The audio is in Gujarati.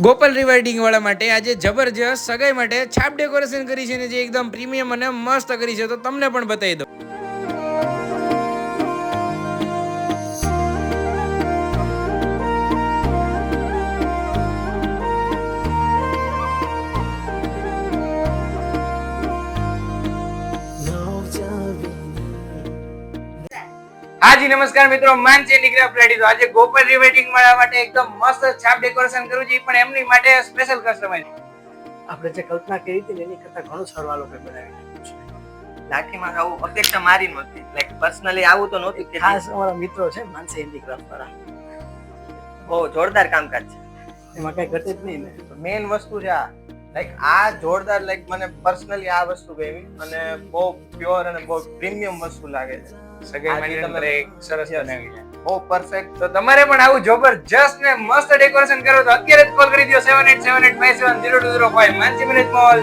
ગોપાલ રિવાઇડિંગ વાળા માટે આજે જબરજસ્ત સગાઈ માટે છાપ ડેકોરેશન કરી છે ને જે એકદમ પ્રીમિયમ અને મસ્ત કરી છે, તો તમને પણ બતાવી દઉં. હાજી નમસ્કાર મિત્રો, માનસી નીકળ્યા રેડી. તો આજે ગોપાલ રિવેડિંગ વાળા માટે એકદમ મસ્ત છાપ ડેકોરેશન કરવું છે, પણ એમની માટે સ્પેશિયલ કસ્ટમાઇઝ. આપણે જે કલ્પના કરી હતી એની કરતા ઘણું સારું આ લોકો બનાવી નાખ્યું છે. રાખીમાં આવું અપેક્ષા મારી નહોતી, લાઈક પર્સનલી આવું તો નહોતું કે ખાસ અમારા મિત્રો છે માનસી હેન્ડીક્રાફ્ટ વાળા, બહુ જોરદાર કામકાજ છે. એમાં કઈ ઘટે જ નહીં ને. મેઇન વસ્તુ છે આ, લાઈક આ જોરદાર, લાઈક મને પર્સનલી આ વસ્તુ ગમી અને બહુ પ્યોર અને બહુ પ્રીમિયમ વસ્તુ લાગે છે. સગાઈ માટે તમે એક સરસ બનાવી છે, બહુ પરફેક્ટ. તો તમારે પણ આવું જબરજસ્ત ને મસ્ત ડેકોરેશન કરો તો અત્યારે જ કોલ કરી દો 7878570205 માનસી મેરેજ મોલ.